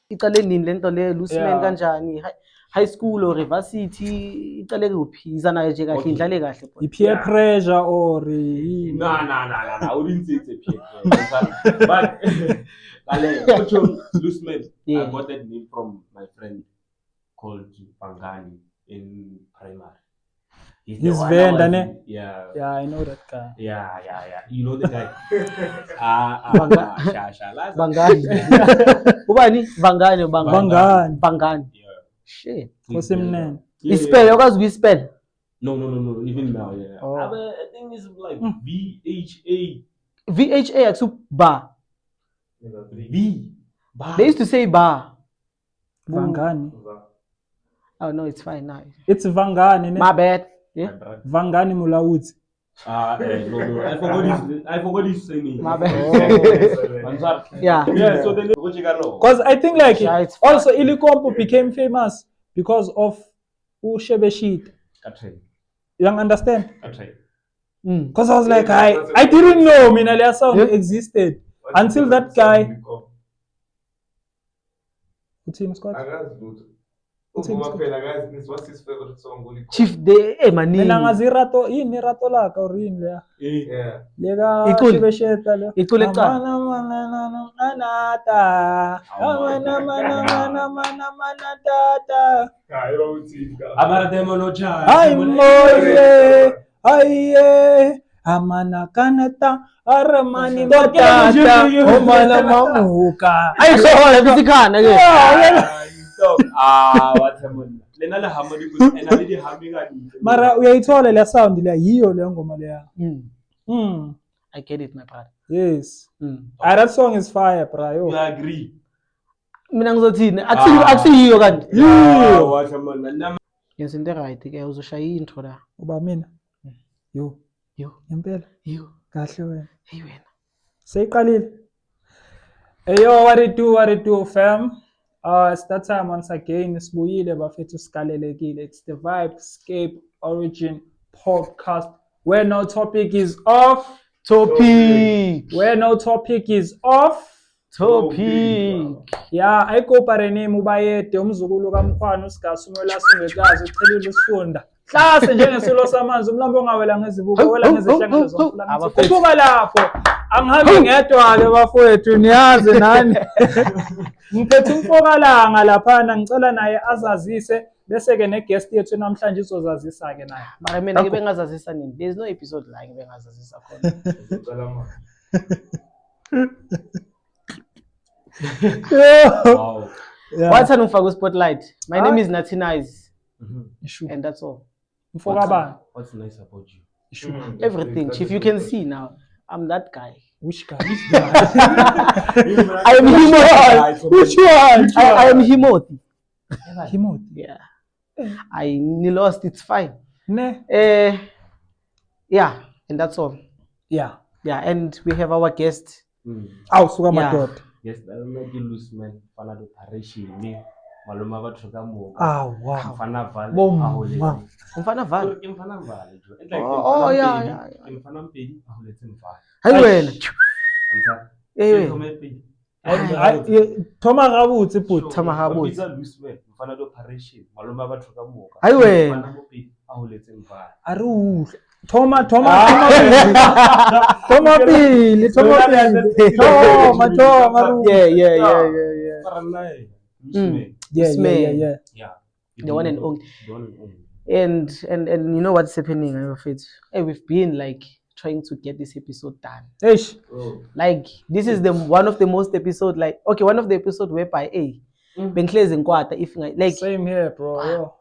icale nini lento le loose man kanjani high school or varsity icale kuphi iza nayo nje kahle indlale kahle peer pressure or no, I wouldn't say it's a peer pressure. But loose man, I got that name from my friend called Pangani in primary. He's vendor, ne? Yeah, I know that guy. Yeah. You know the guy? Bangani. Ubani? Bangani. Yeah. Shit. What's his name? He spell, you guys we spell. No. Even now, yeah. Oh. I think it's like VHA. VHA aksu bar. B. Bar. They used to say bar. Vangani. Oh no, it's fine now. It's Vangani, ne? My bad. Yeah. Vangani Mulawuzi. No. I forgot his name. My bad. Yeah. So then because I think like also Ilikompo became famous because of Ushebeshit. You understand? Because I was like, I didn't know Minalia song existed until that guy. What's his name? What's his favorite song? Chief de mani. Menangazirato ini rato la ka urin le. Yeah. Lega shibesheta le. Ikule ka. Anata. Mana tata. Amara demono cha. Ay moye. Aye. Amana kanata. Aramani tata. Omala mamuka. Ay so bisikana ke. What's happening? Lenala hamadi kus enalidi hamiga. Mara uyayithola le sound le yiyo le ngoma le ya. I get it, my brother. Yes. That song is fire, bro. You agree? Mina ngizothini? Akusiyiyo kanti. Yiyo. What's happening? Yenza into right ke uzoshaya intro la. Uba mina. Yo. Impela. Yo. Kahle wena. Hey wena. Seyiqalile. Hey yo, what it do fam? It's that time once again. Sibuyile bafethu sikalelekile. It's the Vibescape Origin podcast where no topic is off. Where no topic is off. Yeah, ayikopare name ubayede umzukulu kaMkhwana usigasumola singekazi uchelile isifunda. Hlase njengesilo samanzi umlambo ongawela ngezibuko wela ngezihlangano zomfulana. Kusuka lapho angihambi ngedwa ke bafowethu niyazi nani. Ngiphethe umfokalanga lapha ngicela naye azazise bese ke neguest yethu namhlanje izozazisa ke naye. Mara mina ke bengazazisa nini? There is no episode la ke bengazazisa khona. Wow. Yeah. What's on for spotlight? My name is Natinize. And that's all. What's nice about you? Everything. Chief, you can see now. I'm that guy. Which guy? I am Himoti. Which one? I am Himoti. Himoti? Yeah. I lost. It's fine. Ne? Yeah. And that's all. Yeah. And we have our guest. Sugamadot. Yes, I don't make you lose man. Fana do pareshi me. Maluma ba thoka mo. Wow. Fana val. Mfana val. Mfana val. Oh yeah. Mfana mpedi ahuletse mfana. Hayi wena. Thoma gabutse put. Thoma gabutse. Biza lose man. Mfana do pareshi. Maluma ba thoka mo. Hayi wena. Mfana mpedi ahuletse mfana. Aru. Thoma pili. Yeah. The one and only. And you know what's happening, I'm afraid. Hey, we've been like trying to get this episode done. Like this is one of the most episode one of the episode whereby if like same here, bro.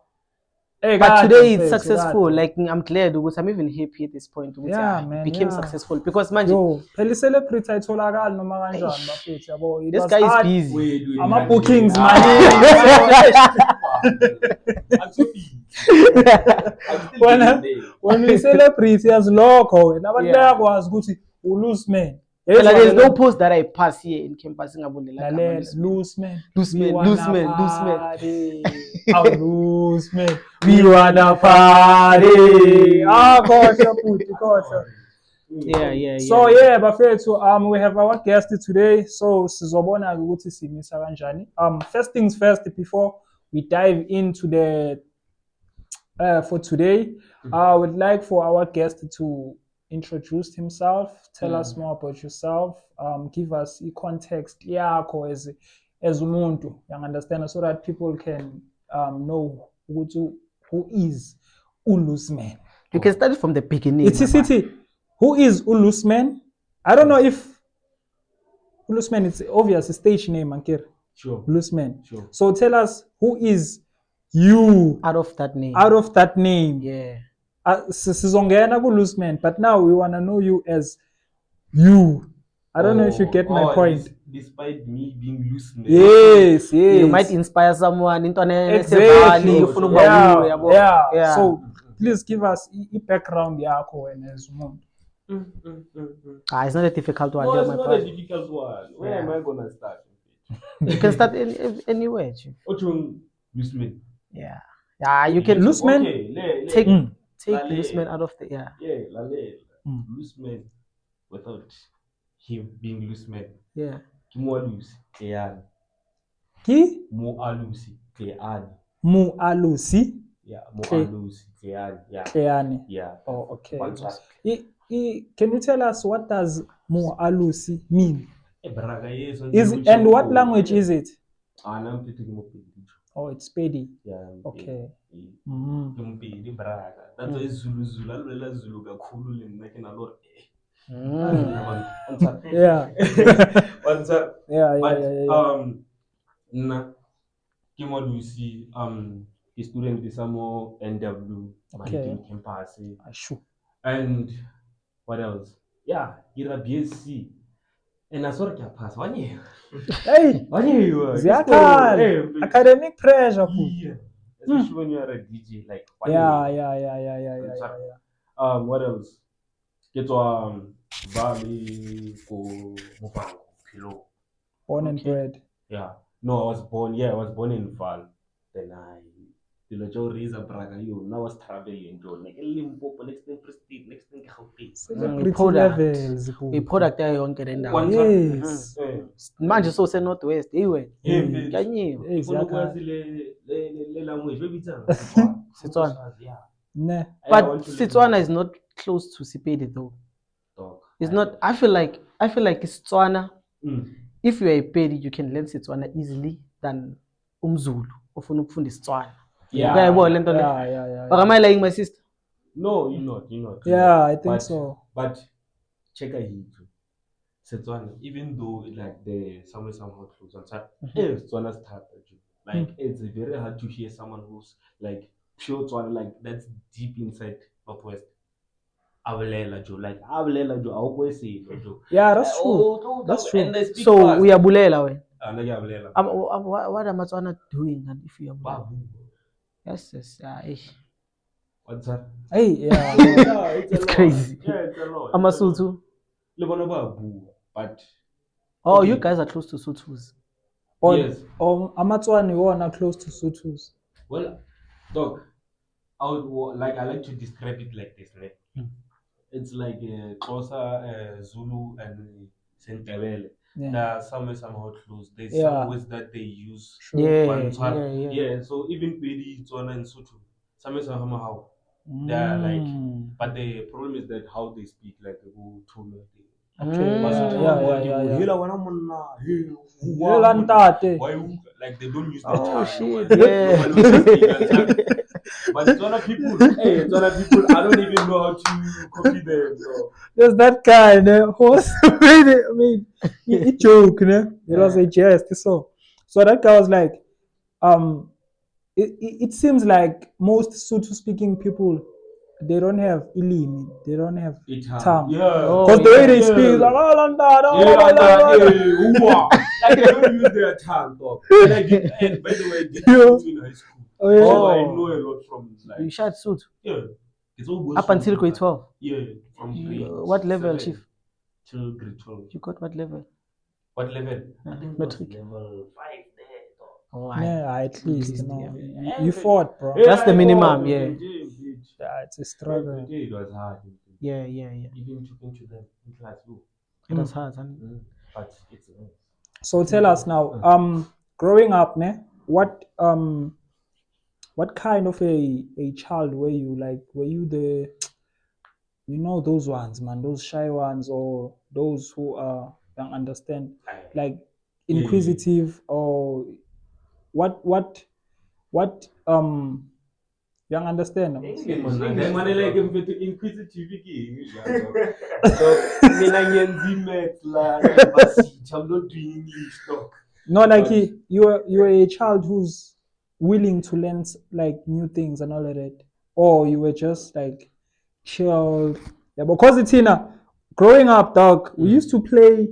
But today it's successful. Like I'm glad because I'm even happy at this point. Man, became successful because man. Celebrity itholakala noma kanjani bafethu yabo. This guy is busy. Ama bookings when we celebrate as local, nabantu bayakwazi ukuthi loose man. There's no post that I pass here in campus. Loose man. Loose man. Loose man. We wanna party. Gosh. Yeah. So yeah, bafethu, we have our guest today. So sizobona ukuthi simisa kanjani. First things first, before we dive into the for today, I would like for our guest to introduce himself, tell us more about yourself, give us the context yakho as umuntu, you understand, so that people can know who is uLoosman. You can start from the beginning. It's city. Who is uLoosman? I don't know if uLoosman is obvious, a stage name, Ankir. Sure. Loosman. Sure. So tell us, who is you Out of that name. out of that name? Yeah. Sizongena ku-Loosman, but now we want to know you as you. I don't know if you get my point. Despite me being loose, man. Yes. You might inspire someone. Exactly. Exactly. Yeah. So please give us a background yakho as umuntu. It's not a difficult one. No, here, it's my not brother. a difficult one. Where am I gonna start? You can start anywhere. Chief. Ochung loose man. Yeah. You can Loosman? Okay, take Lale. Loosman out of the Yeah, Lale. Loose man without him being loose man. Yeah. Mo loose. Kean. Ki Mo alusi. Kean. mu alusi Yeah, mo Ke- alusi. Kean. Yeah. Keane. Yeah. Oh, okay. One track. Can you tell us what does mu alusi mean? Braga, yes, And what language is it? I'm picking up. Oh, it's Pedi. Yeah. Okay. Mpedi Braga. That's why Zulu. Alwela Zulu kakhulu le nna ke na lo. Yeah. What's up? Yeah. Nna ke mo Lucy ke student sa mo NW Okay. campus Sure. and what else? Yeah, ira BSc. And I saw ke pass one year. Hey, ziyakhala. Academic pressure. Yeah. Especially when you are a DJ like one Yeah. year. What else? Get Valley ko Muvhango Philo. Born and bred. Yeah. No, I was born in Val. Then I raise a Braga you. Now I was traveling like Limpopo, next thing Prestige, next thing Gauteng. Celebrity levels. A product there yonke le ndawo. Yes. Manje so se Northwest iwe. Kanyiwe. Yes, Ukwazi le language bebitsa Setswana. Yeah. Ne. But Setswana is not close to Sepedi though. Dog. It's not. I feel like Setswana. Mm. If you are a Pedi, you can learn Setswana easily than Umzulu. Ofuna ukufunda Setswana. Yeah. Uyayibona le nto le. Yeah. But am I lying, my sister? No, you're not. Yeah, I think so. But check a hit. Setswana, even though like the somehow close on top, Setswana started. Like it's very hard to hear someone who's like pure Tswana, like that's deep inside Northwest. Abulela jo, I always say jo. Yeah, that's true. That's true. And they speak So fast. we are bulela we. Abulela. What am I Tswana doing and if you are bulela? Babu. Yes. What's that? Hey, yeah. It's crazy. Yeah, it's a lot. Amasutu. Lebona babu, but Oh, you guys are close to Sutus. yes. Amatswani wona close to Sutus. Well, dog, I like to describe it like this, right? It's like Xhosa, Zulu, and Sentebele. Yeah. There are somehow close. There's Yeah. some words that they use. Yeah. Yeah. So even Pedi, Tswana, and Sotho, somehow they are like. But the problem is that how they speak, like they go tone. Okay. Yeah. Hela wana monna, hey, Hela ntate. why you like they don't use the Oh tongue. shit. Yeah. But Tswana people, I don't even know how to copy them. So. There's that guy, he joke, ne? It was a jest, so that guy was like, it seems like most Sotho-speaking people, they don't have ilimi, they don't have tongue. Yeah. Because the way they speak is like, Like they don't use their tongue, dog. And by the way, I did Sotho in high school. Oh, yeah. So I know a lot from You like shot suit yeah. It's all goes up from until grade 12. Yeah, from grade What level, 7 Chief? till grade 12. You got what level? What level? I think it was Matric. level 5 there, dog. Oh, Yeah, at least, you know, yeah. you fought, bro. That's the minimum, yeah. Yeah, it's a struggle. It was hard. Yeah. Even talking to them in class, That's hard, huh? but it's nice. So tell us now, growing up, ne, what kind of a child were you? Like, were you the, those ones, man, those shy ones, or those who don't understand, like inquisitive, or what young understand? Like inquisitive so mina ngiyenza math la I'm not doing English talk. No, like you're a child who's willing to learn like new things and all of that, or you were just like chilled. Yeah, because it's growing up, dog. We used to play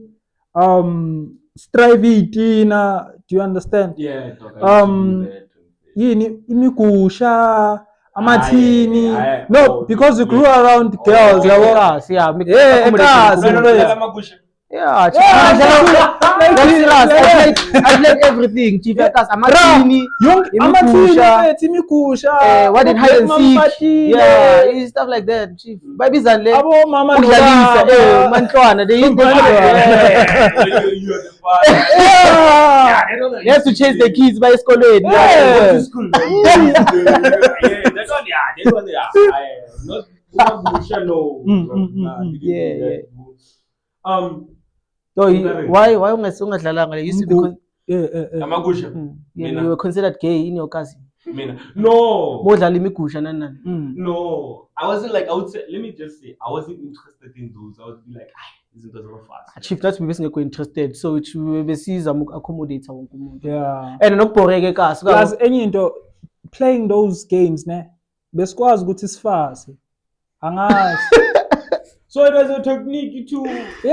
Strivitina. Do you understand? Yeah, dog, I used to do that. Yini imigusha amathini. No, No, because we grew around girls. Ekas, yeah. Yeah, ekas. Yeah, I played everything. Chief Ekas, Amatini, imigusha. what did hide and seek? Yeah, stuff like that. Chief, baby Zanle, Abo mama Udlalisa, Mantwana, they used You're the father. They have to chase the kids by school. Yeah. School. That one, not Busha, no. So why ungadlalanga? You used to be Amagusha. you were considered gay in your cousin. No. Modlala imigusha nani. No. I wasn't like, I would say, let me just say, I wasn't interested in those. I would be like, izinto zabafana. Chief, that's we basically interested. So it will be accommodate wonke umuntu. Yeah. And nokubhoreka ekhasi. Plus enye into playing those games ne besikwazi ukuthi sifase. Angazi. So it was a technique to obviously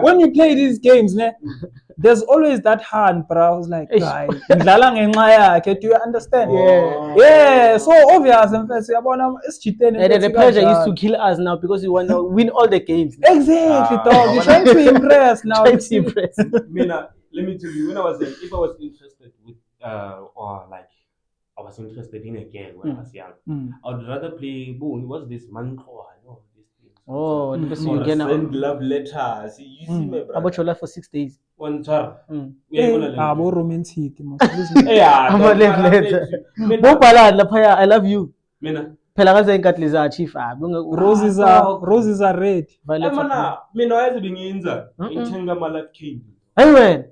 when you play these games ne there's always that hand, but I was like, guy, ngidlala ngenxa yakhe. Do you understand? Yeah. So obvious mfethu yabona isijitene. And the pressure used to kill us now because we want to win all the games. Exactly, dog. You're trying to impress now. Trying to impress. Mina, let me tell you, when I was like, if I was interested with or like I was interested in a girl when I was young, I would rather play what's this manko? Oh, the person or you get send love letters. You see my brother. About your life for 6 days. One time. Abo romantic. Yeah. I'm a love letter. Bopala lapaya, I love you. Mina. Phela kaze inkathi za chief Roses are red. Mina wazi bingenza. Ngithenga ama love cake. Hey man.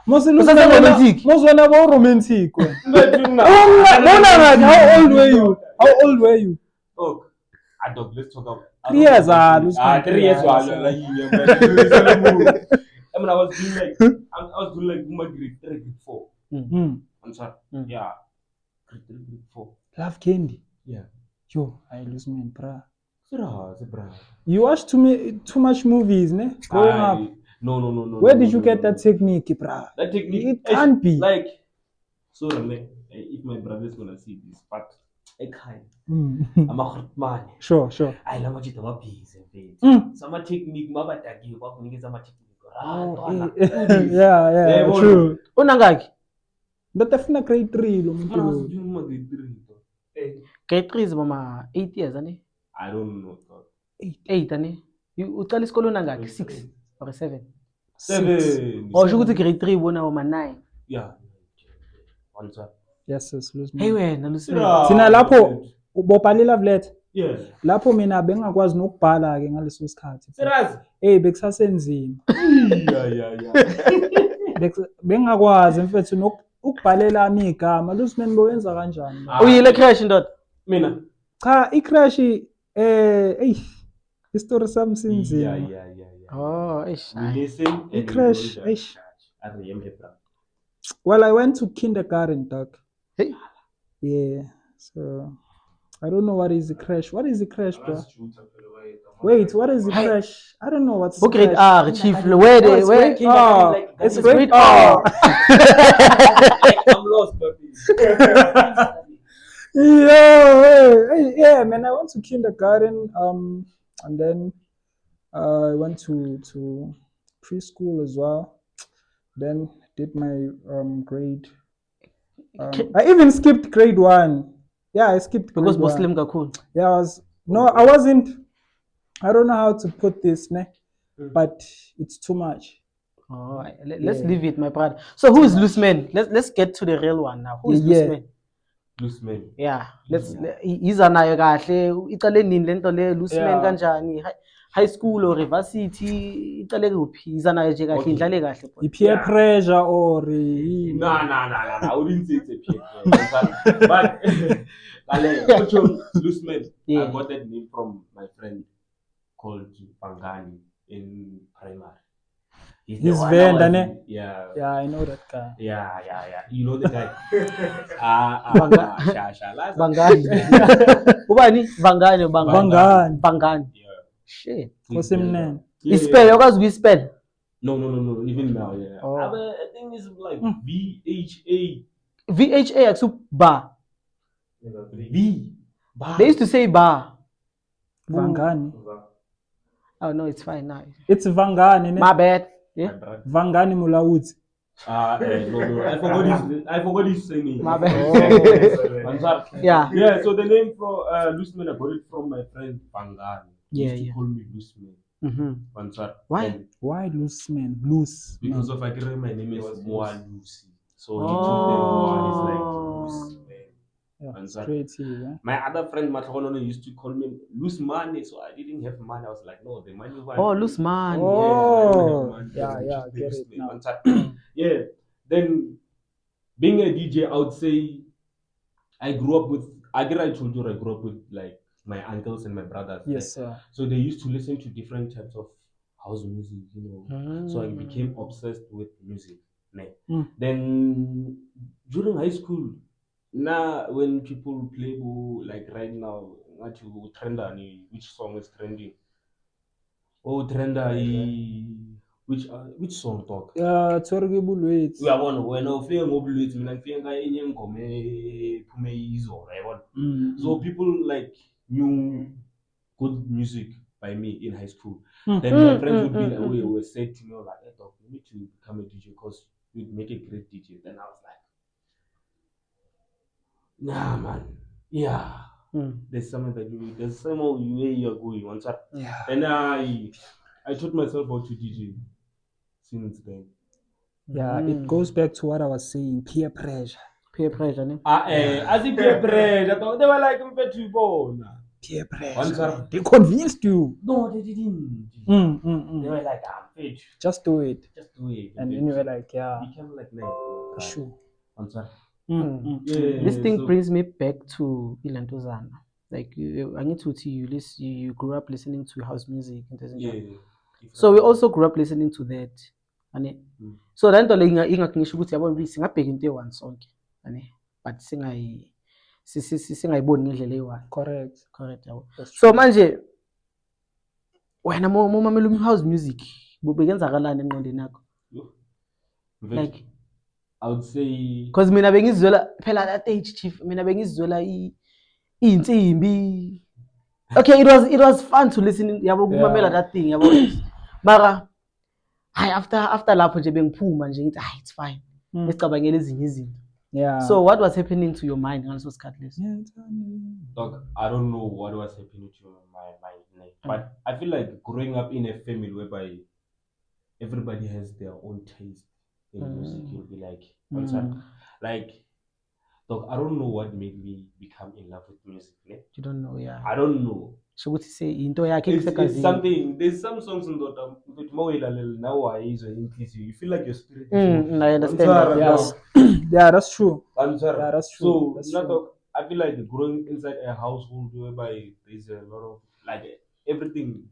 Mozwana bo romantic. How old were you? Oh, dog, let's talk about 3 years. 3 years. I mean, I was doing like grade 3, grade 4. I'm sorry. Yeah. Grade 3, grade 4. Love candy. Yeah. Yo, I lose my bra. Bra. You watch too much movies, ne? Growing up. No. Where did you get that technique, bruh? That technique. It can't be. Like, sorry, if my brother's gonna see this, but I can't. I'm a hot man. Sure. I love what you're busy. Some technique, my batagi, what we get some technique. Yeah, true. Unangaki? Ndafuna grade 3 lo muntu. Grade 3 is mama 8 years, ani? I don't know. 8 ani? You uqala isikole unangaki? 6 or 7? 7. Or should grade 3 bona uma 9? Yeah. One time. Yes, lose me. Hey wena lose me. Sina lapho ubophala love letter. Yes. Lapho mina bengakwazi nokubhala ke ngaleso sikhathi. Serious? Bekusasenzima. Yeah. Bengakwazi mfethu ukubhalela ami igama lose man bowenza kanjani? Uyile crash ndoda? Mina. Cha, i-crash istory sami sinzima. Yeah. Oh, listen. I-crash, I remember. Well, I went to kindergarten, dog. Hey. Yeah. So I don't know what is the crash. What is the crash, bro? Wait, what is the crash? I don't know what's the grade crash. R, chief. Where? It's grade R. I'm lost, baby. Yeah, man. I went to kindergarten, and then I went to preschool as well. Then did my grade. I even skipped grade 1. Yeah, I skipped grade because 1. Muslim kakhulu. Yeah, I was No, I wasn't. I don't know how to put this, ne? But it's too much. Oh, let's leave it, my brother. So who is Loose Man? Let's get to the real one now. Who is Loose Man? Loose Man. Yeah, iza nayo kahle icale nini lento le Loose Man kanjani? High school or varsity icale kuphi? Iza nayo nje kahle indlale kahle. Peer pressure or No. I wouldn't say it's a peer pressure. But Loose Man, I got that name from my friend called Pangani in primary. He's Venda, ne? Yeah. Yeah, I know that guy. Yeah. You know the guy. Bangani. Ubani? Bangani. Yeah. Shit. What's his name? Spell, you spell. No. Even now, yeah. Oh. I think it's like VHA. VHA aksu bar. V. Bar. They used to say bar. Vangani. Oh no, it's fine now. It's Vangani, ne? My bad. Yeah. Vangani Mulawudzi. No. I forgot his surname. My bad. Yeah. Yeah. So the name for Loose Man, I got it from my friend Pangani. He used to call me Loose Man. Why? Why Loose Man? Loose. Because of my name is Moa Lucy. So he took the Moa. He's like Loose Man. Yeah, creative, eh? My other friend Matrono used to call me Loose Money, so I didn't have money. I was like, no, the money one. Oh, Loose Man. Yeah, get it now. Yeah. Then being a DJ, I would say I grew up with. I told you I grew up with like my uncles and my brothers. Yes, sir. So they used to listen to different types of house music, So I became obsessed with music. Then during high school, now when people play like right now, what you trenda, which song is trending? Oh, trenda, which song talk? Tsorgi Bulwitz. Uyabona wena ufike ngobulwethu mina ngifike enye ingoma ephume izolo yabona. So people like knew good music by me in high school. Then my friends would be like, we said to me like, hey, dog, you need to become a DJ because you'd make a great DJ. Then I was like, nah, man. Yeah. There's something that there's some way you're going. Once and I taught myself how to DJ since then. Yeah, it goes back to what I was saying, peer pressure. Peer pressure, ne? As in peer pressure, they were like, peer pressure. They convinced you. No, they didn't. They were like, bitch. Just do it. And then you were like, yeah. Became like that. Sure. This thing brings me back to Ilantozana. Like I need to tell you, you grew up listening to house music, so we also grew up listening to that. So then ingakunisho ukuthi yabona ukuthi singabheka into eone sonke, but singayiboni ngendlela eyi-one. Correct. Yabo. So manje wena momamela house music bekenzakalani engqondweni yakho? Like I would say because mina bengizwela phela that age chief, mina bengizwela insimbi. Okay, it was fun to listen yabo kumamela that thing yabo. Mara after lapho nje bengiphuma nje ngithi it's fine. Besicabangela ezinye izinto. Yeah. So what was happening to your mind ngaleso sikhathi leso? Dog, I don't know what was happening to my mind, but I feel like growing up in a family whereby everybody has their own taste in music. You'll be like, dog, I don't know what made me become in love with music. You don't know, yeah. I don't know. So what you say into yakhe it's something. There's some songs in that nowadays you feel like your spirit. I understand that. Yes. Yeah, that's true. Yeah, that's true. So that's true. I feel like growing inside a household whereby there's a lot of like everything.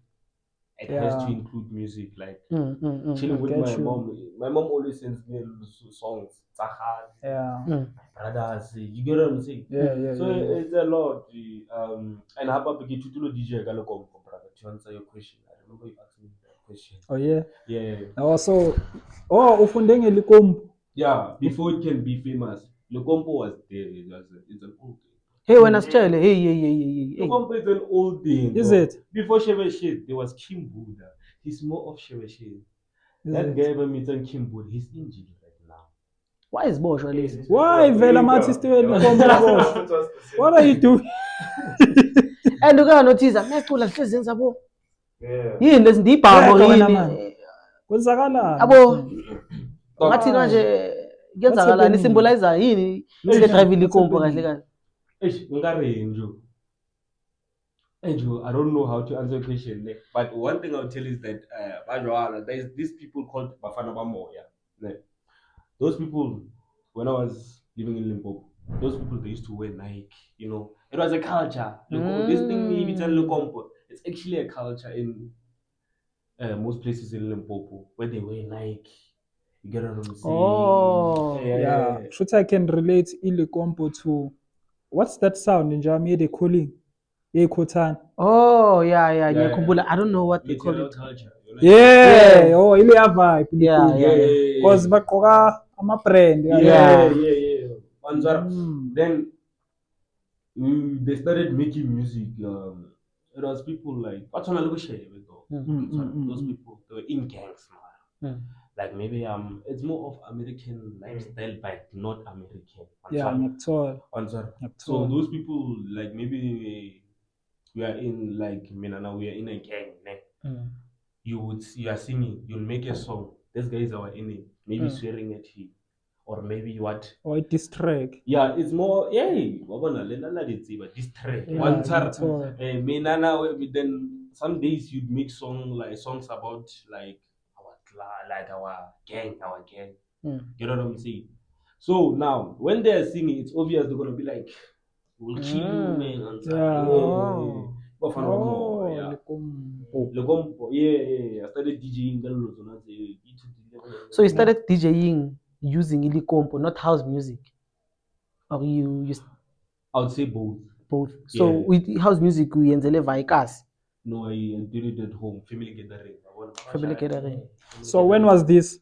It has to include music, like chilling with my mom. My mom always sends me songs. Yeah. Brothers, you get what I'm saying? Yeah. So it's a lot. And how about the tutulo DJ Galocom, brother? To answer your question, I remember you asked me that question. Oh yeah. Yeah. Also, ufundenge Likompo. Yeah. Before it can be famous, Likompo was there. It's an old thing. Hey, when I was child, hey. Likompo is an old thing. Is it? Before Shebe Shit, there was Kim Buddha. He's more of Shebe Shit. That guy ever meets on Kim Buddha. He's injured right now. Why is Bosch releasing? Why Vela Mati still Likompo? What are you doing? and uke notice mecula sihlezi zenza bo Yeah. yini lezi ndibhamo Yedwa wena yini manje. Kwenzakalani? abo ngathi Wow. manje kuyenzakalani happening? symbolizer yini ile drive likompo kahle kahle Andrew, I don't know how to answer your question, but one thing I'll tell you is that there's these people called Bafana Bamoya. Like, those people, when I was living in Limpopo, those people they used to wear Nike. You know, it was a culture. This thing, it's actually a culture in most places in Limpopo where they wear Nike. You get what I'm saying? Oh. Yeah, should I can relate Ilikompo to what's that sound in Germany they calling? Kotan. Oh, yeah. Ngiyakhumbula. I don't know what they call Material it. culture. You know? Yeah, oh, ile ya vibe. Yeah. Because bagqoka ama brand. Yeah. Then they started making music. It was people like those people they were in gangs, man. Like maybe it's more of American lifestyle, but not American. Yeah, Neptol. So those people like maybe we are in like Minana, we are in a gang. You are singing, you'll make a song. This guy is our enemy, maybe swearing at him. Or maybe what? Or this track. Yeah, it's more distract. One time, then some days you'd make songs about like our gang. You know what I'm saying? So now when they're singing, it's obvious they're gonna be like, "We'll kill you, man." Yeah. I started DJing. So you started DJing using Ilikompo, not house music, or you I would say both. So with house music we enzele vaikas. No, I did it at home, family gathering. So when was this?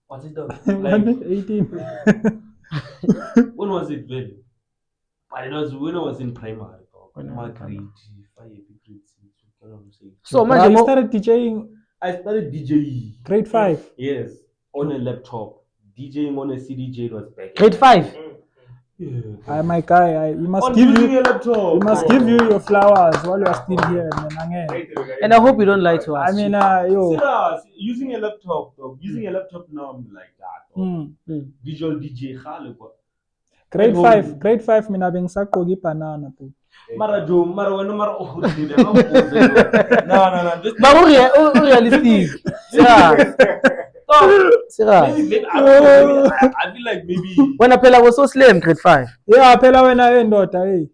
What's it? Like 18. When was it then? But it was when I was in primary. My grade 5, grade 6. So you started DJing? I started DJing. Grade 5? Yes, on a laptop. DJing on a CDJ it was back. Grade 5? Yeah. My guy, we must give you a laptop. We must give you your flowers while you are still here, man. And I hope you don't lie to us. I mean, using a laptop, using a laptop now I'm like that. Visual DJ Grade 5 mina bengisaqoka banana bro. No. Realistic. Maybe I feel like maybe when Apela was so slim, grade 5. Yeah, Apela when I endoda, hey.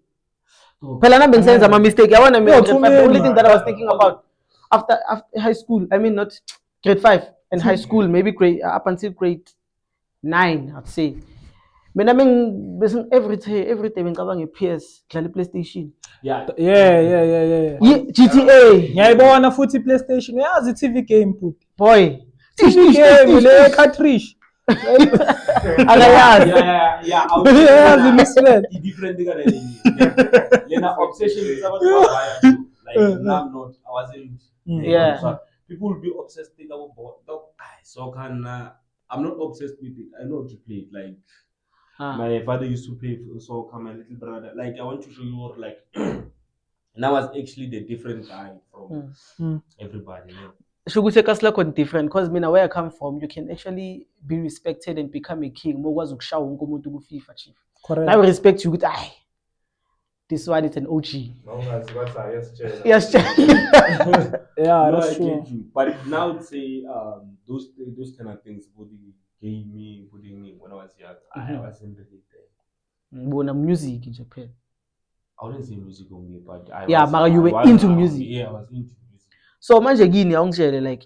Pela na bensenza ama mistake. I want to make grade 5. The only thing that I was thinking about after high school, I mean not grade 5 and high school, maybe grade up until grade 9, I'd say. Mina every day ngicabanga PS, dlala PlayStation. Yeah. GTA. Ngiyayibona futhi PlayStation. Yazi TV game put. Boy. TV game le cartridge. Akayazi. Yeah. Yazi mislet. Different thing than Lena obsession is about like now I wasn't. Yeah. So people will be obsessed with soccer. I'm not obsessed with it. I know how to play it. Like my father used to play soccer, my little brother. Like I want to show you like and I was actually the different guy from everybody. Shuguse kaslakho different because mina where I come from you can actually be respected and become a king. Mokwazi ukushawa wonke umuntu ku FIFA chief. Correct. I will respect you ukuthi this one is an OG. Yes. Yeah, that's true. But now I'd say those kind of things body gaming, putting when I was young, I wasn't really there. Music in Japan. I wouldn't say music only, but you were into music. Yeah, I was into music. So manje gini awungitshele like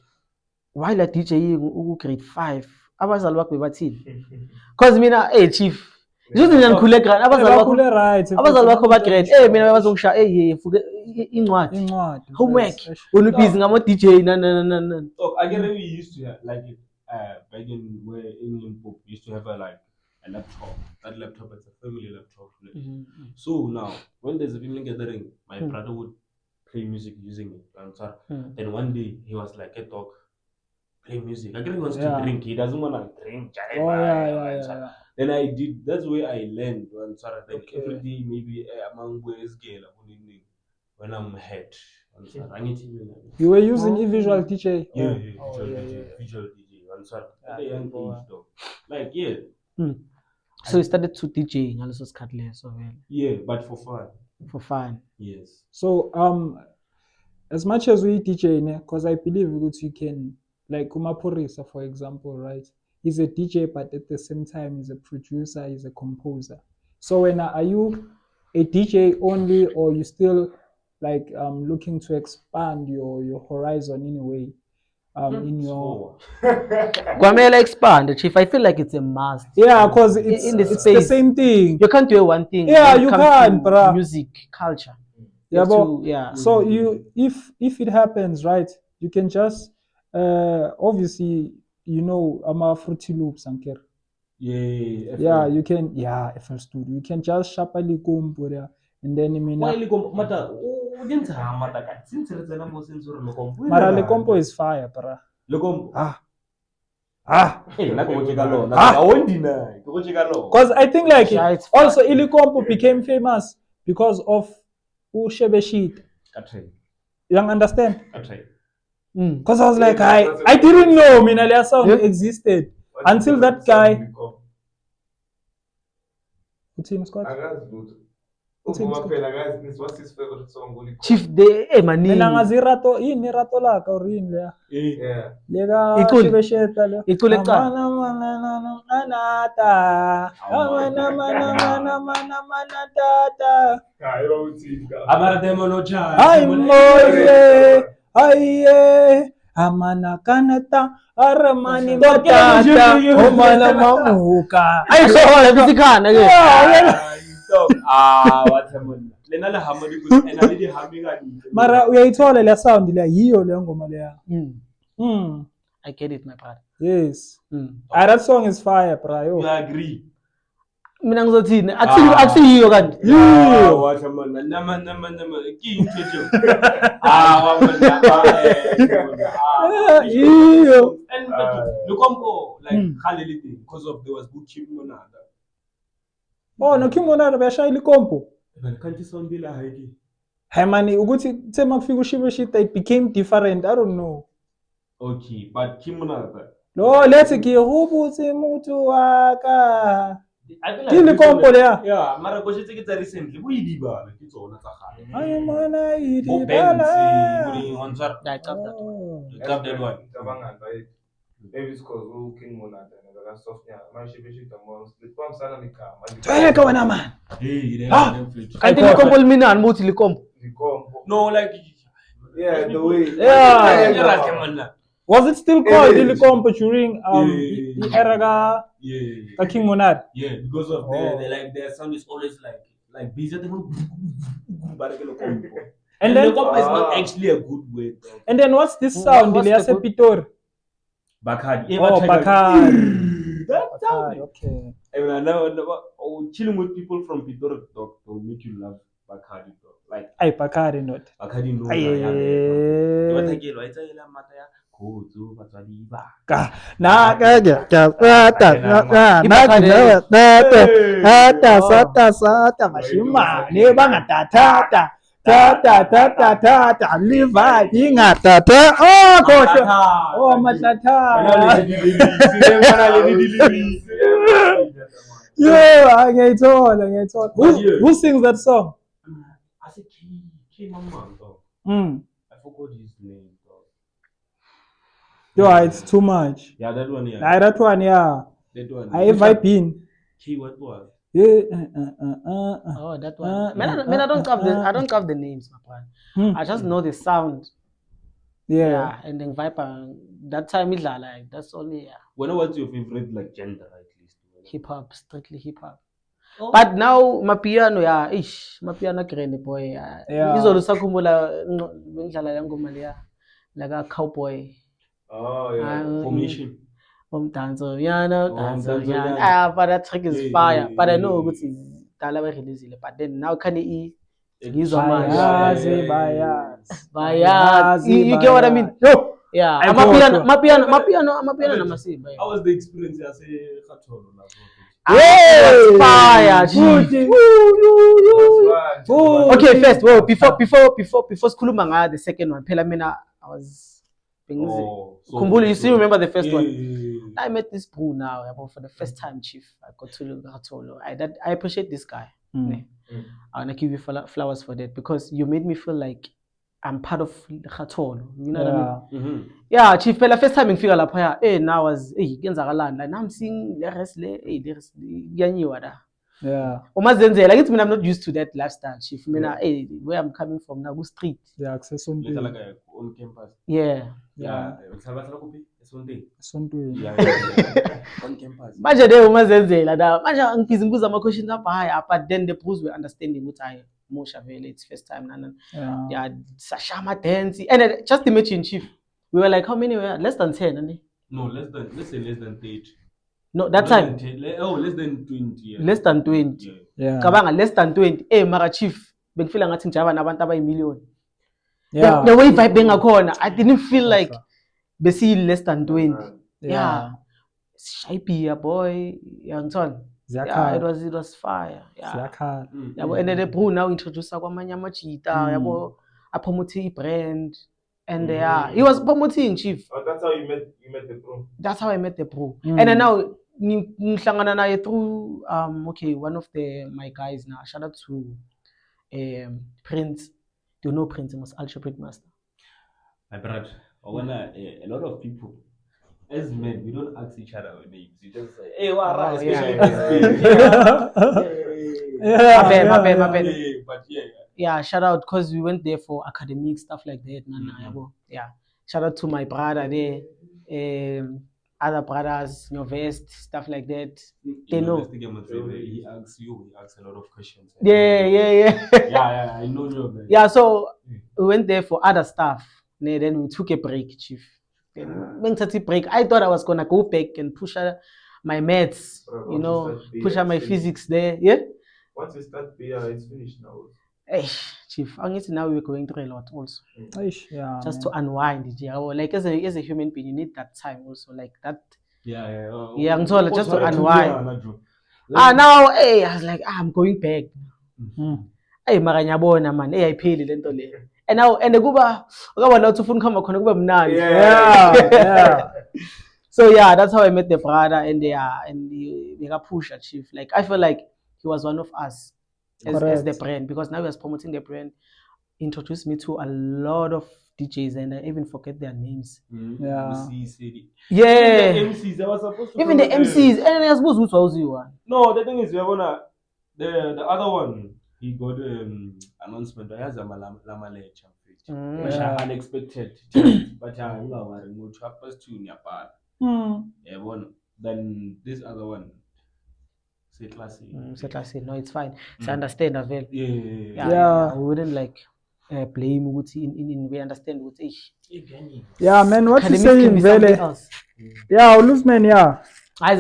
why la DJ grade 5 abazali bakho bebathini? Because mina chief Juzi ngikhule grade abazali bakho ba grade mina bazongishaya fuke incwadi homework wona busy ngamo DJ na. So I get we used to have like back in where in Limpopo we used to have a laptop. That laptop is a family laptop. So now when there's a family gathering, my brother would play music using it. Then one day he was like, "Hey dog, play music." I guess he wants to drink. He doesn't want to drink. Then I did. That's where I learned. When then Okay. every day maybe among boys girl when I'm head. I need to. You were using visual DJ. Yeah, Oh, visual DJ. I'm sorry. Yeah, At a young boy. age, though. Like, yeah. So you started to DJ ngaleso sikhathi leso vele Yeah, but for fun. for fun. Yes. So as much as we DJ, because I believe that you can, like Kumapurisa, for example, right? He's a DJ, but at the same time, he's a producer, he's a composer. So when are you a DJ only, or you still like looking to expand your horizon in a way? In your Kwamela expand, Chief. I feel like it's a must. yeah, because in the it's space. the same thing. You can't do one thing. Yeah, when it you comes can't, to bruh. music culture. Yeah, but yeah. so you if it happens, right, you can just obviously I'm a Fruity Loops and care. Yeah, you can FL Studio. You can just sharply go there and then Why mata mata ka since re tsena mo sense re Mara le compo is fire, bruh. Because I think like also Ili Compo became famous because of Ushebe Sheet. You understand? Because I was like, I didn't know Minalia sound existed until that guy. What's his Scott? What's his favorite song? Chief de mani. Menangazirato ini rato la ka rin le. Yeah. Lega Ikul. Shebe Sheta. Ikul ka. Manata. Manata. Amara demono cha. Ay moye. Aye. Amana kanata. Aramani batata. Omala mamuka. Ay so wala bisikana ke. Lena la hamadi kus enalidi hamiga ni. Mara uyayithola le sound le yiyo le ngoma le. I get it, my brother. Yes. That song is fire, bro. You agree? Mina ngizothini? Akusiyiyo kanti. Yiyo. Wathi mana nama kinkejo. Yiyo. And look like Khalility because of there was good Kim Monada. Oh, no Kim Monada bashaya ikompo. Kanti sound bila haiki. Hey mani, ukuthi thema kufika uShibe Shit it became different. I don't know. Okay, but Kim Monada. No, let's get ubuthi mutu waka. I feel Kini kompo le ya. Yeah, mara go shetse ke tsa recently bo idibala ke tsona tsa gale. Ay mana Bo idibala. Benzi, go wantsara. I got that one. You got that one. Maybe it's because we King Monada and the soft yeah. Man she be shit among the palm sana ni kama. Tweka wena man. Kanti likompo limina anmuthi likompo. No, like yeah, the way. Yeah. Was it still called Ili Compo during the era yeah. King Monad? Yeah, because of their sound is always like busy. And then the compo is not actually a good way. And then what's this sound? What's Ile the Pitor. Bacardi. Oh, Bacardi. That sound. Okay. And now chilling with people from Pitor to make you love Bacardi. Like Ay Bacardi not. Bacardi no. Sata mashima ne bangatata tata liva ingatata oh kosho oh matata yeah ngiyayithola who sings that song? I said Key Mama. I forgot his name. Yo, it's too much. Yeah, that one. Yeah. That one, yeah. That one. I have been. Key what was? Yeah. Oh, that one. Man, I don't have the names, my friend. I just know the sound. Yeah. And then Viper. That time is like that's only What's your favorite genre at least? Hip hop, strictly hip hop. Oh. But now my piano, my piano granny boy. Izolo sakhumbula ngidlala le ngoma leya like a cowboy. Oh yeah. Formation. Danzo yana. But that track is fire. But I know it's dala ba release it. But then now can he ngizwa manje. Bias. You get what I mean? No. Yeah. My piano na masimba. How was the experience as a Khatolo? That's fire, chief. Futhi. Okay, first, well, before sikhuluma ngayo the second one, phela mina I was Kumbula, you still remember the first one? I met this bro now for the first time, chief. I got to Gatolo. I appreciate this guy. I wanna give you flowers for that because you made me feel like I'm part of Gatolo. You know what I mean? Yeah, chief. Phela first time in figure lapha, now was kenzakalani like now I'm seeing the rest there's yanyiwa da. Yeah. Umazenzela like I'm not used to that lifestyle, chief. Where I'm coming from now, go street. Yeah, access on campus. Yeah. Yeah. On campus. Manje de umazenzela da. Manje ngibhizinguza ama questions apha high, but then the pros were understanding ukuthi I Mosha Vele, it's first time nana. Yeah, Sashama dance. And just imagine, chief. We were like, how many were? Less than 10, No, let's say less than 30. No, that time. Less than 20. Yeah. Less than 20. Yeah. Kabanga less than 20. Mara chief, bengifila ngathi njaba nabantu abayi-million. Yeah. The way vibe bengakhona, I didn't feel like besi less than 20. Yeah. Shypey, boy. Youngton. Yeah, it was fire. Yeah. And then the bro now introduced kwamanye amajita, yabo promote brand. And he was promoting, chief. Oh, that's how you met the bro. That's how I met the bro. And then now ngihlangana naye through one of my guys now. Shout out to Prince. Do you know Prince? He was Algebra Master. My brother, a lot of people, as men, we don't ask each other our names. We just say, hey, what? Especially My bad. But yeah. Yeah, shout out because we went there for academic stuff like that. Yeah, shout out to my brother there, other brothers, Vest, stuff like that. They know. He asks a lot of questions. Yeah. Yeah, I know you. Yeah, so we went there for other stuff. Then we took a break, chief. Break. I thought I was gonna go back and push my maths, push my physics there. Yeah. Once you start PR, it's finished now. Hey, chief, I guess now we're going through a lot also. Yeah, just to unwind. Like as a human being, you need that time also, like that. Yeah, just to unwind. Now, hey, I was like, I'm going back. Hey, maranyabona man, hey, I paid it. And now, and the Guba, lot of fun come on. Yeah. So yeah, that's how I met the brother, and they got push at chief. Like I feel like he was one of us. As the brand, because now he was promoting the brand, introduced me to a lot of DJs and I even forget their names. Yeah. Even the MCs. And I suppose which was you one. No, the thing is we're gonna the other one he got announcement. I has a lama lecture. Which are unexpected. But I will half past 2 in your part. Then this other one. Classy. No, it's fine. So understand as well. Yeah. We wouldn't like blame in we understand what yeah, man, what you saying, Vele? Yeah, lose man, yeah. And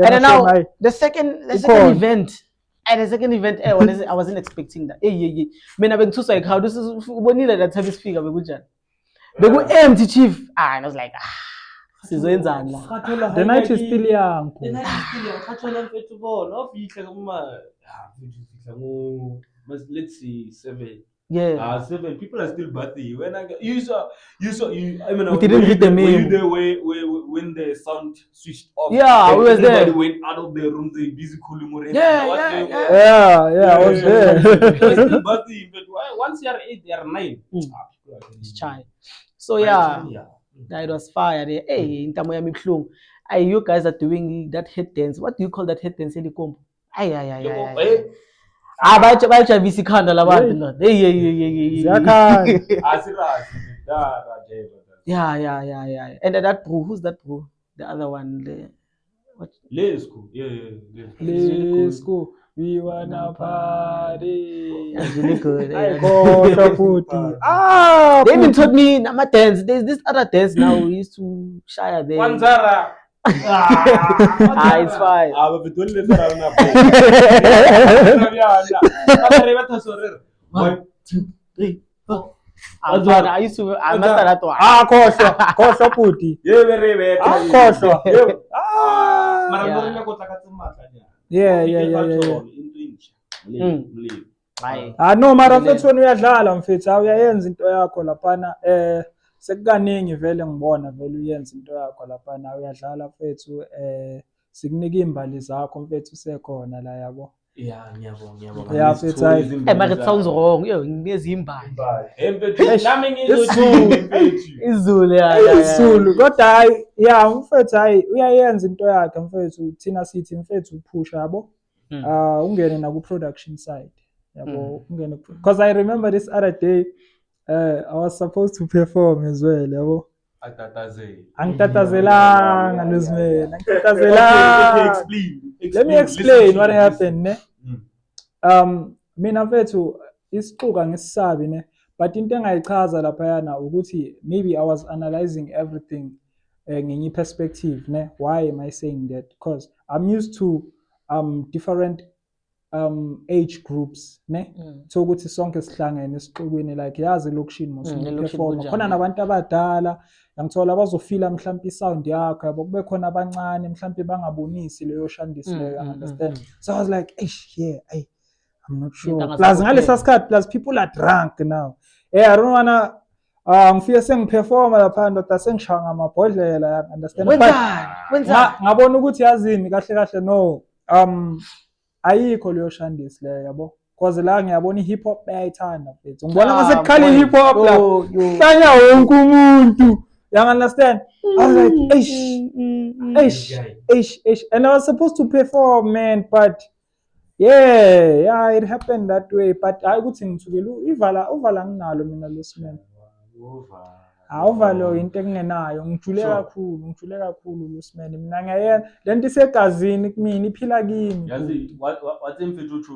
then now the second event. And the second event, I wasn't expecting that. Man, I've been too like how this is when that time is figure we go empty, chief. And I was like, the night is still young. Let's see, 7. Yeah. 7 people are still batty. When I you saw. I mean, we didn't read the name. Were you there when the sound switched off? Yeah, we was there. Everybody went out of the room. They busy cooling more. Yeah, I was there. Still batty, but once you are 8, they are 9. It's child. So yeah. It was fire. Hey, in Tamoyami Plum. You guys are doing that head dance. What do you call that head dance? Yeah. And that bro, who's that bro? The other one. Let's go. Let's go. We wanna party. That's really good. They even taught me my dance. There's this other dance now. We used to shy there. Wanzara. It's fine. One, two, three, four. I used to. I mastered that one. Kosho puti. No mara mfethu wena uyadlala mfethu uyayenza into yakho laphana sekukaningi vele ngibona vele uyenza into yakho laphana uyadlala mfethu sikunika imbali zakho mfethu sekhona la yabo. Ngiyabonga. Yeah, mfethu hayi. But it sounds wrong. Yo, nginezimbali. Izulu Isizulu kodwa hayi yeah mfethu hayi uyayenza into yakhe mfethu thina sithi mfethu uphusha yabo. Ungene na ku production side yabo ungene because I remember this other day I was supposed to perform as well yabo. Angitatazelanga Luzman angitatazelanga. Let me explain what happened ne. Mina mfethu isixuka ngisisabi ne but into engayichaza lapha yana ukuthi maybe I was analyzing everything ngenye perspective ne. Why am I saying that? Because I'm used to different age groups ne so ukuthi sonke sihlangene esixukwini like yazi lokushini perform khona nabantu abadala ngithola bazofila mhlawumbe isound yakho yabo kube khona abancane mhlawumbe bangabonisi leyo shandisi leyo understand so I was like I'm not sure plus ngalesa sikhathi plus people are drunk now I don't wanna ngifike sengiperforma lapha ndoda sengishaya ngamabhodlela understand Wenza ngabona ukuthi yazini kahle no ayikho leyo shandisi leyo yabo because la ngiyabona hip hop bayayithanda mfethu ngibona masekukhala hip hop la hlanya wonke umuntu you understand I was like and I was supposed to perform man but yeah it happened that way but hayi ukuthi ngithukela uvala nginalo mina lesimene awuvalo into engenayo ngijule kakhulu lesimene mina ngayenza lento isegazini kumina iphila kimi yazi wathi mfethu uthi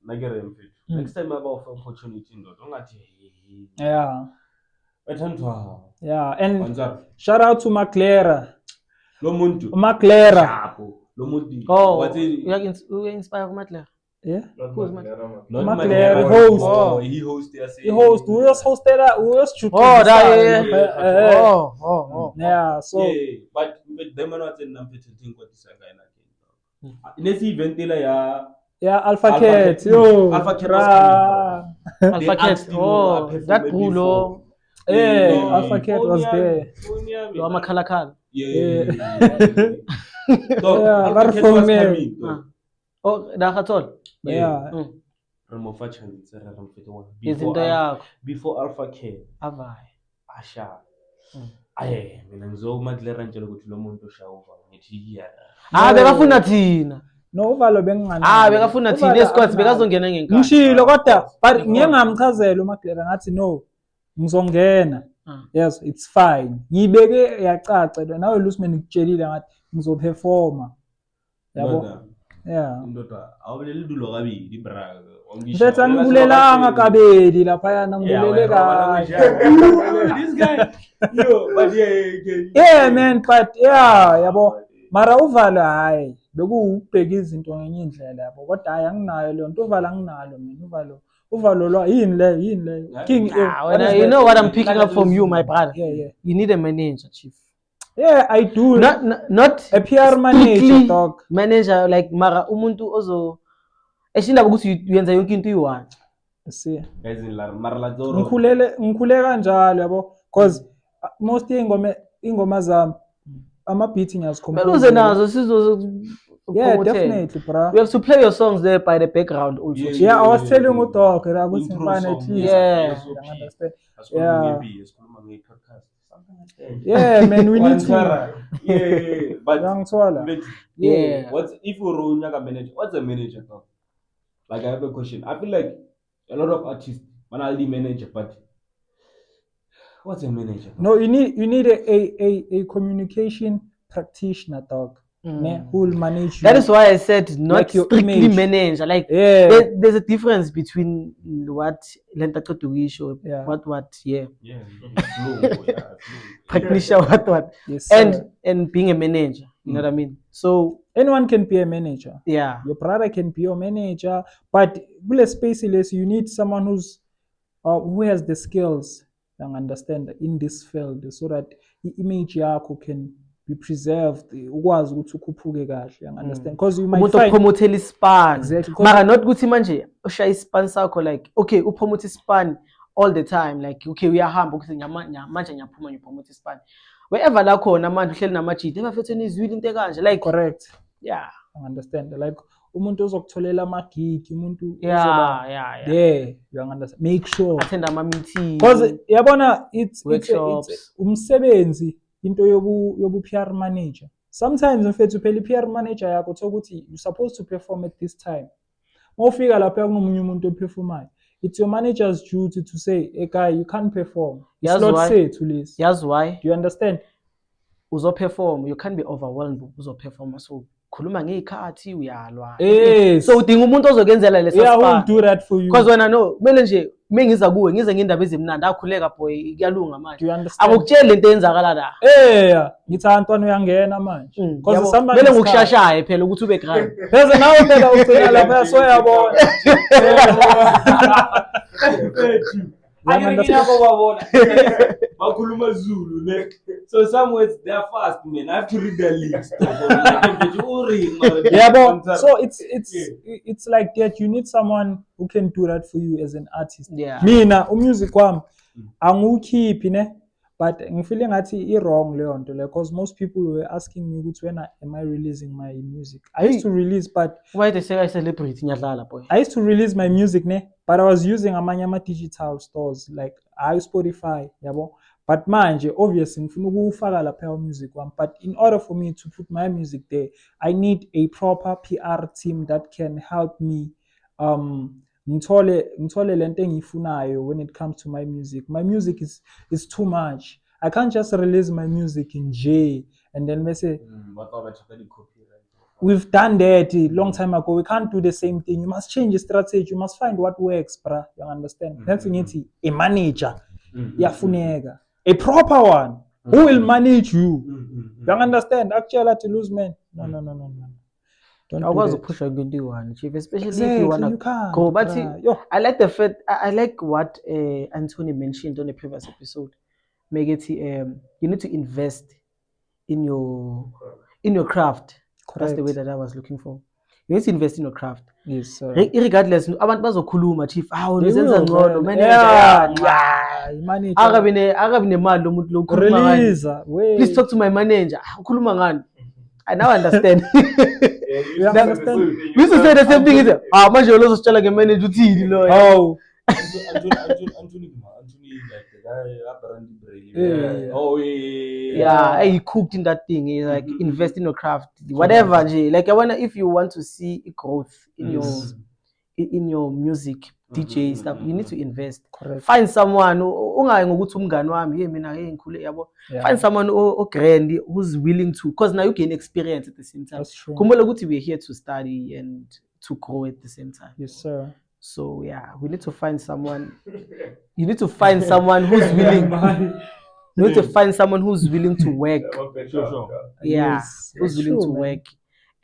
nakere mfethu next time aba of opportunity ndodo ungathi ethandwa and shout out to Maclera lo muntu Maclera lo muntu wathi uya-inspire kuMaclera. Yeah, who's Maclera? Not Maclera host. He host. We just hosted that. We just shoot. Yeah. So. Yeah, but them are not in Nampetu think what is a guy like. Next event ya. Yeah, Alpha Cat. Yo. Alpha Cat was coming. Alpha Cat. That Gulo. Yeah, Alpha Cat was there. Yo, Makalakal. Yeah. So Alpha Cat was coming. Oh, Dakatol. Yeah. Before Alpha K. Asha. Mina ngizokuMaclera njalo ukuthi lo muntu ushawuva ngithi yeah. Bekafuna thina. No uvalo bengingana. Bekafuna thina esquads bekazongena ngenkani. Ngishilo kodwa but ngiye ngamchazela uMaclera ngathi no ngizongena. Yes, it's fine. Ngibeke yacaca nawe Luzman ngikutshelile ngathi ngizoperforma. Yabo. Yeah. Ndoda awubeleli dulo kabili bra. Mfethu angibulelanga kabeli lapha yana ngibulele kahle. This guy but yeah man but yeah yabo mara uvala hayi bekubheka izinto ngenye indlela yabo kodwa hayi anginayo leyo nto uvala nginalo mina uvalo lo yini le king you know what I'm picking up from you my brother. Yeah. You need a manager chief. Yeah, I do. Not a PR manager dog. Manager like mara umuntu ozo eshinda ukuthi uyenza yonke into uyi-one. See. Guys in la marla zoro. Ngikhule kanjalo yabo because most ingoma zami ama beats ngiyazicompose. Beluze nazo sizo. Yeah, definitely, bro. We have to play your songs there by the background also. Yeah, I was telling you dog ukuthi ngifane at least. Yeah. Understand. Yeah, man, we need to. Yeah, but yeah. What's if you're a manager? What's a manager though? Like I have a question. I feel like a lot of artists manali manager, but what's a manager? No, you need a communication practitioner, dog. Who will manage you. That is why I said not like strictly image. Manager. Like there's a difference between what Lenta show, what practitioner, what yes, and being a manager. You know what I mean? So anyone can be a manager. Yeah, your brother can be your manager, but spaceless, you need someone who has the skills and understand in this field, so that the image yako can be preserved, ukwazi ukuthi ukhuphuke kahle, you understand, because you might umuntu find opromothela ispan Exactly, 'cause- mara not ukuthi manje ushaya ispan sakho like okay upromote ispan all the time like okay uyahamba ukuthi manje ngiyaphuma ngipromote ispan wherever la khona manje uhleli namajidi ebafethu nizwile into ekanje like correct, yeah you understand, like umuntu ozokutholela ama-gig, umuntu yeah there, you understand, make sure attend ama-meeting because yabona it's Workshops. umsebenzi into yobu PR manager. Sometimes mfethu phela i-PR manager yakho uthola ukuthi you supposed to perform at this time. Mawufika lapha kunomunye umuntu operformayo, it's your manager's duty to say, hey guy, you can't perform. It's Yazi not why? say to list. yazi why Do you understand? uzoperform you can't be overwhelmed uzoperforma so khuluma ngezikhathi uyalwa Yes. so udinga umuntu ozokenzela leso Yeah, I will span do that for you. because wena no kumele nje mengiza kuwe ngize ngendaba ezimnandi akhuleka boy kuyalunga Do manje you understand? akukutshela lento eyenzakala la Ngithi Antwana uyangena manje. Because Yabo, somebody kumele ngokushashaye phela ukuthi ube grand Pheze nawe phela ugcina lapha soyabona. Bakhuluma Zulu ne. So some words they are fast, man. I have to read the list. Yeah, so it's like that. You need someone who can do that for you as an artist. Yeah. Mina music wami angiwukhiphi ne, but ngifeel ngathi I wrong leyo nto le, because most people were asking me ukuthi when am I releasing my music. I used to release, but why they say I celebrity nyadlala boy I used to release my music ne, but I was using amanye ama-digital stores like Spotify, yabo. But manje obviously ngifuna ukufaka lapha music wami, but in order for me to put my music there, I need a proper PR team that can help me ngithole lento engiyifunayo when it comes to my music. My music is too much. I can't just release my music in J and then we say we've done that a long time ago. We can't do the same thing. You must change the strategy. You must find what works, bruh. You understand? That's a manager. Yafuneka. A proper one who will manage you. You understand? Actually, to lose man. No. Don't I was do a push a good one chief especially Exactly, if you want you to can't, go but bruh. Yo. I like the fact I like what Anthony mentioned on the previous episode make it you need to invest in your craft. That's the way that I was looking for. You need to invest in your craft. Yes, sir. Regardless, abantu bazokhuluma chief. They Usenza will, ngcono man. manager. Manager. Akabi nemali lo muntu lo khuluma ngani. Release. Wait. Please talk to my manager. Ukhuluma ngani? I now understand. You understand? We used to say the same thing. Manje lo uzositshela ngemanager uthini lo. Oh. Anthony, like the guy apparently. Yeah. Oh yeah. Yeah, he cooked in that thing. He like invest in your craft, whatever. nje. Like I wonder if you want to see growth in your music, DJ stuff, you need to invest. Correct. Find someone ungayi ngokuthi umngani wami hey mina ngikhule yabo. Yeah. Find someone o grand who's willing to, because now you gain experience at the same time. That's true. Khumbula ukuthi we're here to study and to grow at the same time. Yes, sir. So yeah, we need to find someone. You need to find someone who's willing. You need to find someone who's willing to work. Sure. Yeah, Yes, who's that's willing true, to man. work.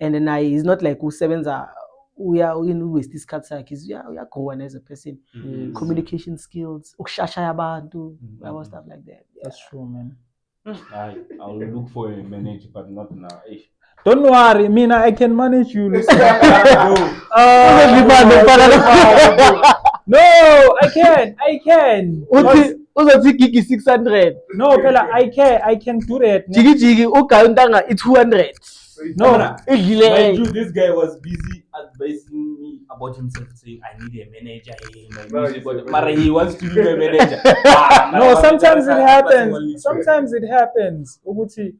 And then it's not like usebenza waste isikhathi sakhe. Uyagrow as a person. Yes. Communication skills, ukushashaya abantu, stuff like that. Yeah. That's true, man. I'll look for a manager, but not now. Don't worry, Mina, I can manage you. No, I can. Uzothi gigi 600. No, Pella, I can do that. Jigi ugayi untanga i200. No, Idlile. Mind you, this guy was busy advising me about himself, saying I need a manager. Hey, my music, but he wants to be a manager. No, sometimes it happens. Sometimes it happens. Ukuthi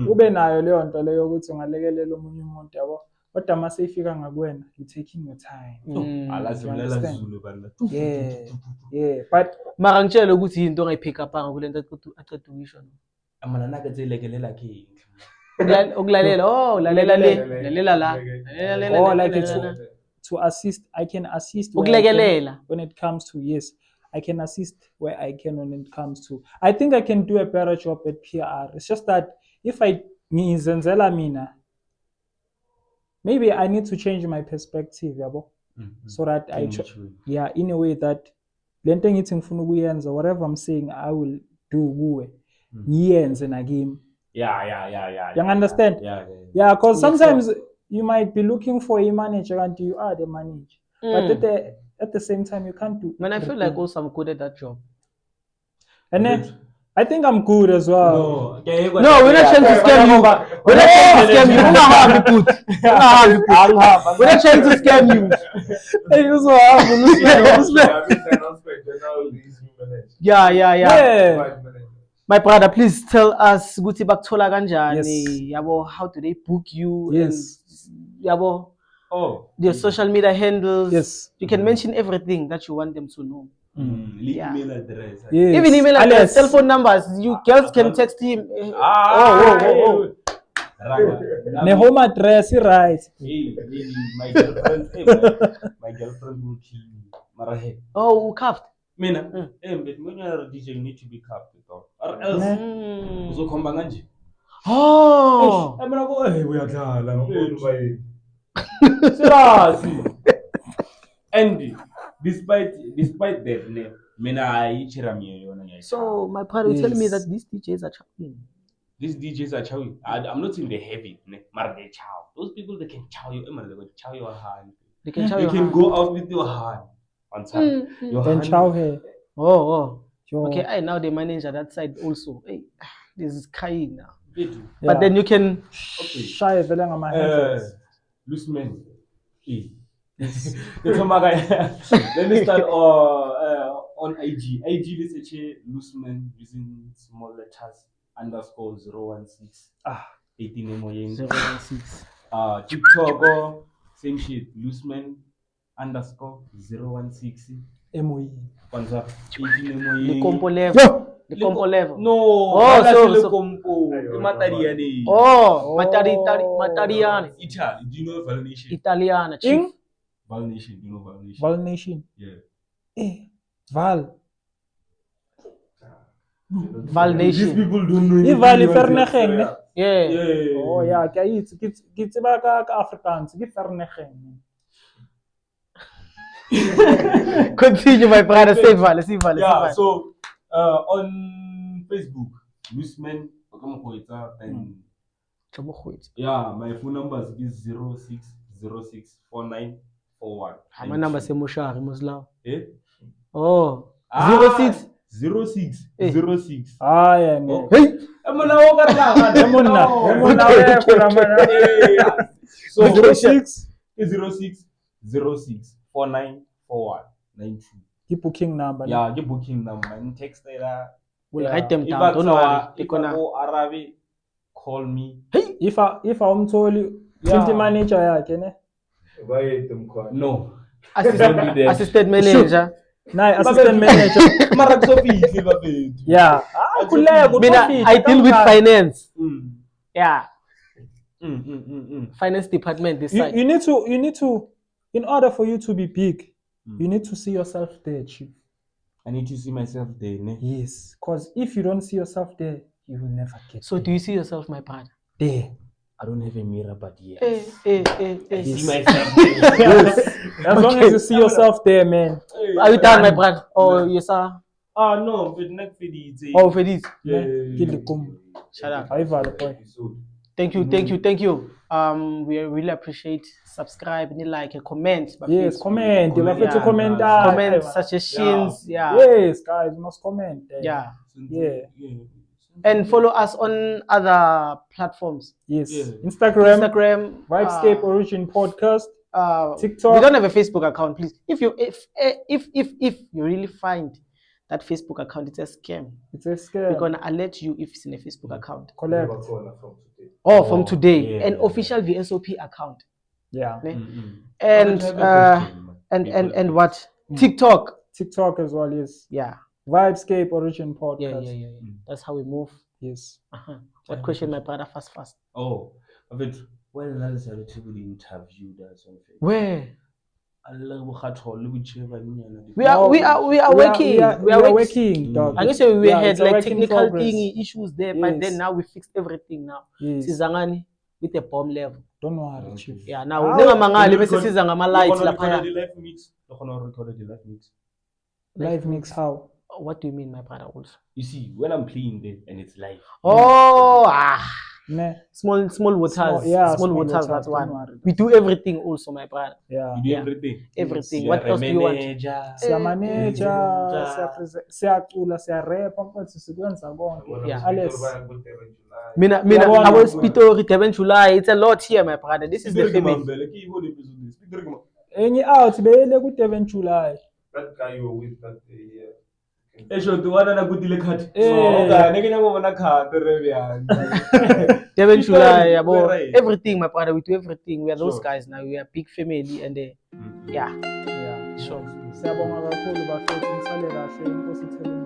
ube nayo leyo nto leyo ukuthi ungalekelela omunye umuntu yabo. Kodwa mase ifika ngakuwena, you taking your time. Yeah, but Mara ngitshela ukuthi into ongayipick up kule nto aqeda ukuyisho. Amana nake tselekelela ke. Lalela la. or like to assist, I can assist when it comes to, yes, I can assist where I can when it comes to. I think I can do a better job at PR. It's just that if I ngizenzela mina, maybe I need to change my perspective, yabo, so that in a way that lento engithi ngifuna ukuyenza, whatever I'm saying I will do kuwe ngiyenze nakimi, Yeah. You understand? Yeah, because sometimes you might be looking for a manager and you are the manager. But at the same time, you can't do Man, I feel like also I'm good at that job. And then, I think I'm good as well. No, we're not trying to scam you. We're not trying to scam you. We're not trying to scam you. Yeah. My brother, please tell us Guti Baktola Ganjani. Yabo, how do they book you? Yes. And, yabo, their social media handles. Yes. You can mention everything that you want them to know. Email address. Yes. Even email address, cell phone numbers. You girls can text him. The home address, right? My girlfriend will kill me. Marahe. Oh, cuffed. Mina, but when you're a DJ, you need to be capped, or else. So come back. Oh. I'm gonna go. Hey, we are done. And despite that name, so my brother is telling me that these DJs are chopping. These DJs are chowing. I'm not in the heavy, but they chow. Those people they can chow you, they will chow your hand. They can chow you your can hand. go out with your hand on time. Your Then hand. chow here. Oh. Okay, now they manage at that side also. Hey, this is crying now. But then you can shy my hands. Loose men. Let me start on IG. IG is actually loose men using small letters _016. 18 emoying. 016. TikTok same shit. Loose men _016. MOE. What's up? 18 emoying. The compo level. The compo level. No. So compo. Matariani. Oh, Matariani. Italy. Do you know Valnation? Italiana. Chief. Valnation. Do you know Valnation? Valnation. Yeah. Val. Valnation. These people don't know. Valley Fernegen. Yeah. Oh yeah, it's about Afrikaans. Give Fernegen. Continue, my brother. Say Val. Yeah. So on Facebook, Loosman, and yeah, my phone number is 06064941. My number is Mushari Muslim. Oh. 06. 0606. Yeah. Hey. So 06 0606494192. Keep booking number. Yeah, the booking number and text there. We'll write them down. Don't worry. If I go Arabic, call me. Hey, if I'm told you, manager, no. Assistant manager. No, assistant manager. Yeah. I deal with finance. Yeah. Finance department this side. You need to, in order for you to be big, you need to see yourself there, Chief. I need to see myself there, ne? Yes, because if you don't see yourself there, you will never get So do you see yourself, my partner? There. I don't have a mirror, but yes. I see myself there. Yes. As long as you see yourself there, man. Are you done, my brother? Oh, yes, sir. No, but not for these. Oh, for this. Shut up. Thank you. We really appreciate. Subscribe, like, a comment. Yes, comment. You have to comment. Comment suggestions. Yeah. Yes, guys, you must comment. Yeah. And follow us on other platforms. Yes. Instagram. Vibescape Origin Podcast. TikTok. We don't have a Facebook account, please. If you really find that Facebook account, it's a scam. We're gonna alert you if it's in a Facebook account. Collect. From today. An official VSOP account. Yeah. And what? TikTok. TikTok as well, yes. Yeah. Vibescape Origin Podcast. Yeah. That's how we move. Yes. What question, my brother? Fast. Oh, but when another relatively interviewed us on Facebook. Where? We are working. Dog. I guess we had like technical issues there, but then now we fixed everything now. Sizangani with the bomb level. Don't worry, Chief. Yeah, now ningamangali bese siza ngama lights lapha. The live mix. Live mix how? What do you mean, my brother? Also. You see, when I'm playing there and it's live. Oh, Ne. small waters. Small waters. That's don't one. worry. We do everything also, my brother. Yeah. You do Yeah. everything. Everything. You What are a else do you want? manager. Siyamaneja, siyacula, siyarepa, mfethu sikwenza konke. Yeah. Alles. Mina, Yabona, I was Pitori, Durban, July. It's a lot here, my brother. This is the family. Enye out beyele ku Durban July. That guy you were with that day, yeah. Durban, July, everything, my brother. We do everything. We are those guys now. We are big family, and yeah. Sure. Siyabonga kakhulu bafethu, nisale kahle, inkosi ithele.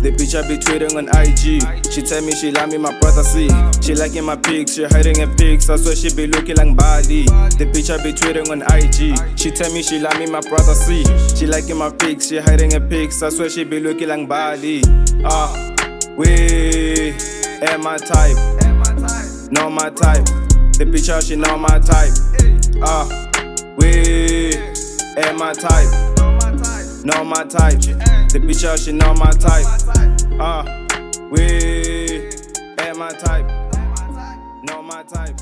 The bitch I be tweeting on IG. She tell me she love me, my brother see. She liking my pics, she hiding in pics. I swear she be looking like Bali. The bitch I be tweeting on IG. She tell me she love me, my brother see. She liking my pics, she hiding in pics. I swear she be looking like Bali. We ain't my type, not my type. The bitch out, she not my type. We ain't my type, not my type. The bitch out, she not my type. We ain't my type, not my type.